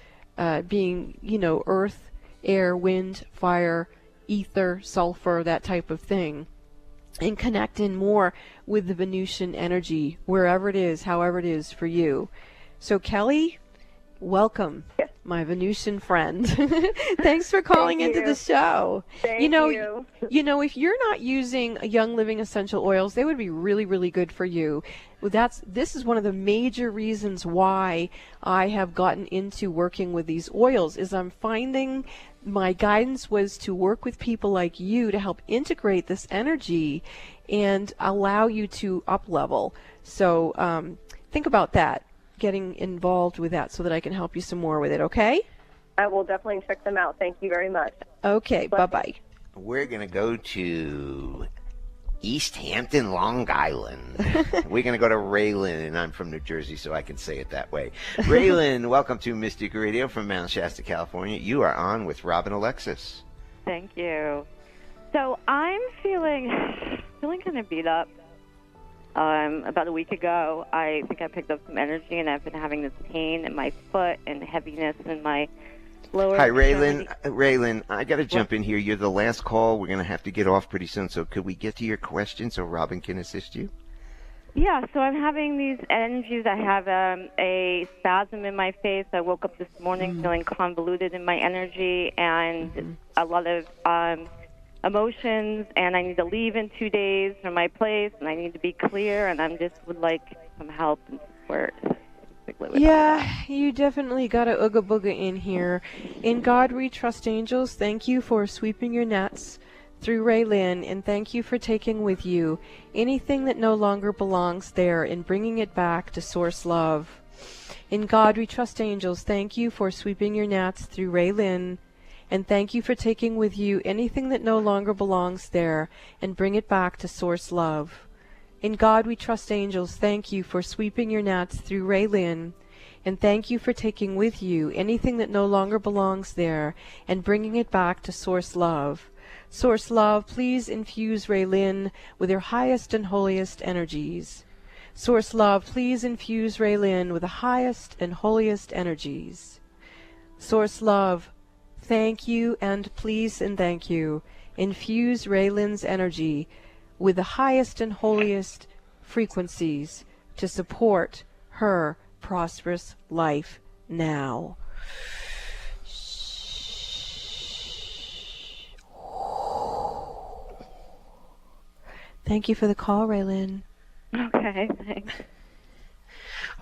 Speaker 2: being, earth, air, wind, fire, ether, sulfur, that type of thing, and connect in more with the Venusian energy, wherever it is, however it is for you. So Kelly, welcome, my Venusian friend. Thanks for calling into the show.
Speaker 11: Thank you.
Speaker 2: If you're not using Young Living essential oils, they would be really, really good for you. This is one of the major reasons why I have gotten into working with these oils, is I'm finding my guidance was to work with people like you to help integrate this energy and allow you to up level. So think about that, getting involved with that so that I can help you some more with it, okay?
Speaker 11: I will definitely check them out. Thank you very much.
Speaker 2: Okay, bye-bye.
Speaker 1: We're going to go to East Hampton, Long Island. We're going to go to Raylan, and I'm from New Jersey, so I can say it that way. Raylan, welcome to Mystic Radio from Mount Shasta, California. You are on with Rob and Alexis.
Speaker 12: Thank you. So I'm feeling kind of beat up. About a week ago, I think I picked up some energy, and I've been having this pain in my foot and heaviness in my lower
Speaker 1: Hi,
Speaker 12: extremity.
Speaker 1: Raylan, I got to jump in here. You're the last call. We're going to have to get off pretty soon, so could we get to your question so Robin can assist you?
Speaker 12: Yeah, so I'm having these energies. I have a spasm in my face. I woke up this morning feeling convoluted in my energy and a lot of emotions, and I need to leave in 2 days from my place, and I need to be clear, and I just would like some help and support.
Speaker 2: Yeah, you definitely got a ooga booga in here. In God we trust, angels. Thank you for sweeping your nets through Raylan, and thank you for taking with you anything that no longer belongs there and bringing it back to source love. In God we trust, angels. Thank you for sweeping your nets through Raylan, and thank you for taking with you anything that no longer belongs there and bring it back to source love. In God we trust, angels. Thank you for sweeping your gnats through Raylan, and thank you for taking with you anything that no longer belongs there and bringing it back to source love. Source love, please infuse Raylan with your highest and holiest energies. Source love, please infuse Raylan with the highest and holiest energies. Source love, thank you and please and thank you. Infuse Raylan's energy with the highest and holiest frequencies to support her prosperous life now. Thank you for the call, Raylyn.
Speaker 4: Okay, thanks.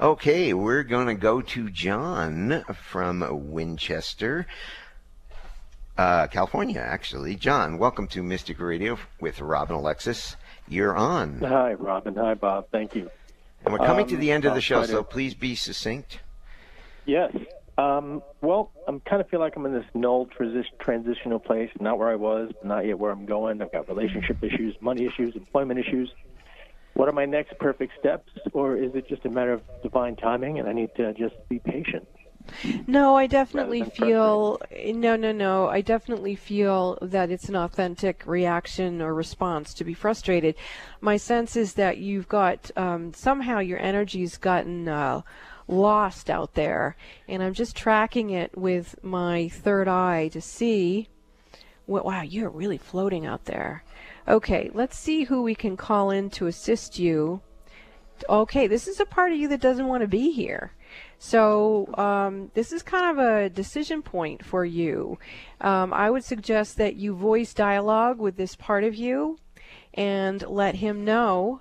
Speaker 1: Okay, we're going to go to John from Winchester, California, actually. John, welcome to Mystic Radio with Rob and Alexis. You're on.
Speaker 13: Hi, Robin. Hi, Bob. Thank you.
Speaker 1: And we're coming to the end of the show,
Speaker 13: try to-
Speaker 1: so please be succinct.
Speaker 13: Yes. Well, I'm kind of feel like I'm in this null transitional place, not where I was, but not yet where I'm going. I've got relationship issues, money issues, employment issues. What are my next perfect steps, or is it just a matter of divine timing and I need to just be patient?
Speaker 2: No, I definitely feel no. I definitely feel that it's an authentic reaction or response to be frustrated. My sense is that you've got somehow your energy's gotten lost out there, and I'm just tracking it with my third eye to see. Wow, you're really floating out there. Okay, let's see who we can call in to assist you. Okay, this is a part of you that doesn't want to be here. So this is kind of a decision point for you. I would suggest that you voice dialogue with this part of you and let him know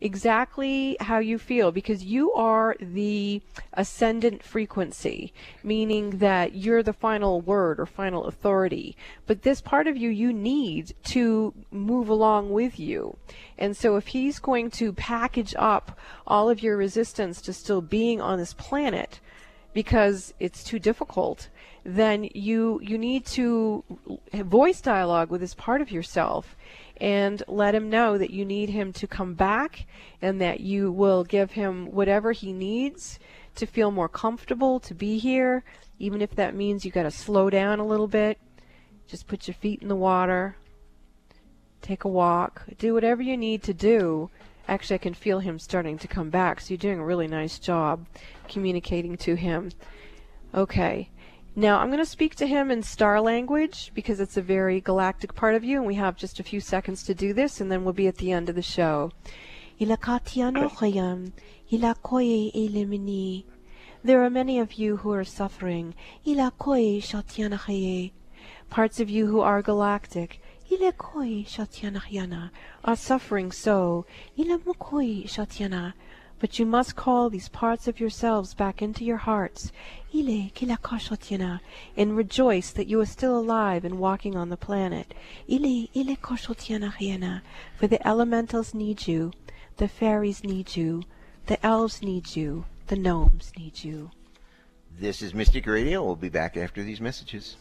Speaker 2: exactly how you feel, because you are the ascendant frequency, meaning that you're the final word or final authority. But this part of you, you need to move along with you. And so if he's going to package up all of your resistance to still being on this planet because it's too difficult, then you need to voice dialogue with this part of yourself and let him know that you need him to come back and that you will give him whatever he needs to feel more comfortable to be here, even if that means you got to slow down a little bit. Just put your feet in the water, take a walk, do whatever you need to do. Actually, I can feel him starting to come back, so you're doing a really nice job communicating to him. Okay. Now, I'm going to speak to him in star language because it's a very galactic part of you, and we have just a few seconds to do this, and then we'll be at the end of the show. There are many of you who are suffering. Parts of you who are galactic are suffering so. But you must call these parts of yourselves back into your hearts and rejoice that you are still alive and walking on the planet. For the elementals need you, the fairies need you, the elves need you, the gnomes need you.
Speaker 1: This is Mystic Radio. We'll be back after these messages.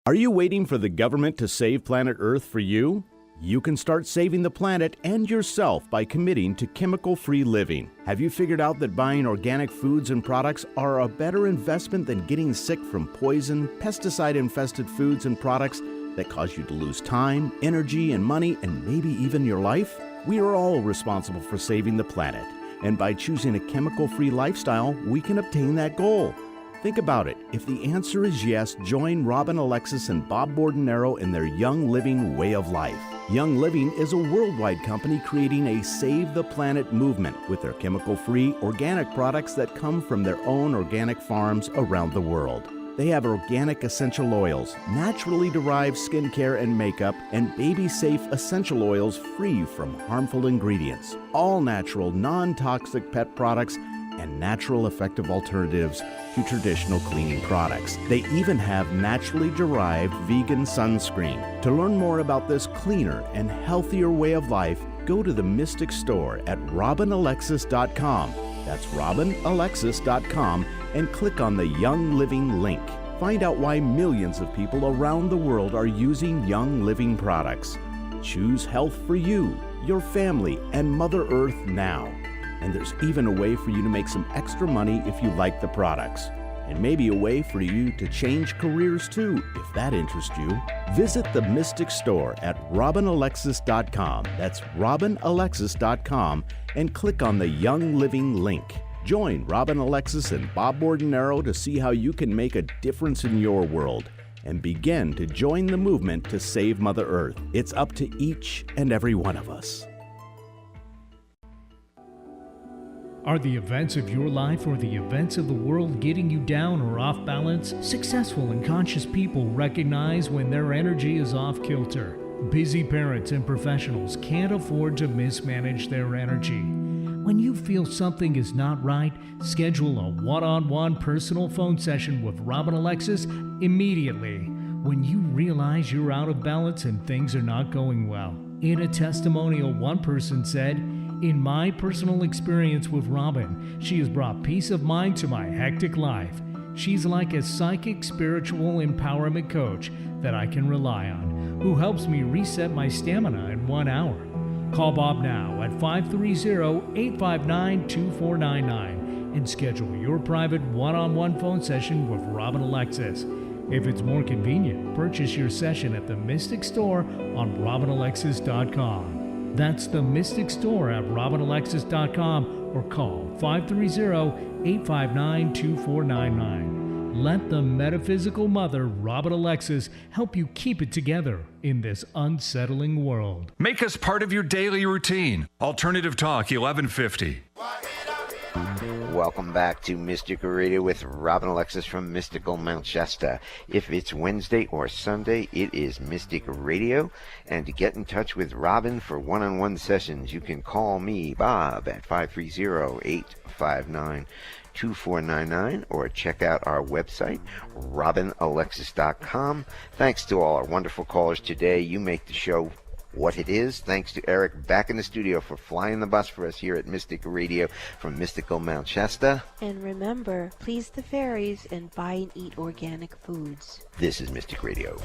Speaker 6: Are you waiting for the government to save planet Earth for you? You can start saving the planet and yourself by committing to chemical-free living. Have you figured out that buying organic foods and products are a better investment than getting sick from poison, pesticide-infested foods and products that cause you to lose time, energy, and money, and maybe even your life? We are all responsible for saving the planet, and by choosing a chemical-free lifestyle, we can obtain that goal. Think about it. If the answer is yes, join Robin Alexis and Bob Bordenero in their Young Living way of life. Young Living is a worldwide company creating a Save the Planet movement with their chemical-free organic products that come from their own organic farms around the world. They have organic essential oils, naturally derived skincare and makeup, and baby-safe essential oils free from harmful ingredients. All natural, non-toxic pet products and natural effective alternatives to traditional cleaning products. They even have naturally derived vegan sunscreen. To learn more about this cleaner and healthier way of life, go to the Mystic Store at robinalexis.com. That's robinalexis.com and click on the Young Living link. Find out why millions of people around the world are using Young Living products. Choose health for you, your family, and Mother Earth now. And there's even a way for you to make some extra money if you like the products. And maybe a way for you to change careers too, if that interests you. Visit the Mystic Store at robinalexis.com. That's robinalexis.com and click on the Young Living link. Join Robin Alexis and Bob Bordenero to see how you can make a difference in your world and begin to join the movement to save Mother Earth. It's up to each and every one of us.
Speaker 5: Are the events of your life or the events of the world getting you down or off balance? Successful and conscious people recognize when their energy is off kilter. Busy parents and professionals can't afford to mismanage their energy. When you feel something is not right, schedule a one-on-one personal phone session with Rob and Alexis immediately. When you realize you're out of balance and things are not going well. In a testimonial, one person said, "In my personal experience with Robin, she has brought peace of mind to my hectic life. She's like a psychic spiritual empowerment coach that I can rely on, who helps me reset my stamina in 1 hour." Call Bob now at 530-859-2499 and schedule your private one-on-one phone session with Rob and Alexis. If it's more convenient, purchase your session at the Mystic Store on robinalexis.com. That's the Mystic Store at robinalexis.com or call 530-859-2499. Let the metaphysical mother, Robin Alexis, help you keep it together in this unsettling world.
Speaker 7: Make us part of your daily routine. Alternative Talk 1150.
Speaker 1: Welcome back to Mystic Radio with Robin Alexis from Mystical Mount Shasta. If it's Wednesday or Sunday, it is Mystic Radio. And to get in touch with Robin for one-on-one sessions, you can call me, Bob, at 530-859-2499 or check out our website, robinalexis.com. Thanks to all our wonderful callers today. You make the show what it is. Thanks to Eric back in the studio for flying the bus for us here at Mystic Radio from Mystical Mount Shasta.
Speaker 2: And remember, please the fairies and buy and eat organic foods.
Speaker 1: This is Mystic Radio.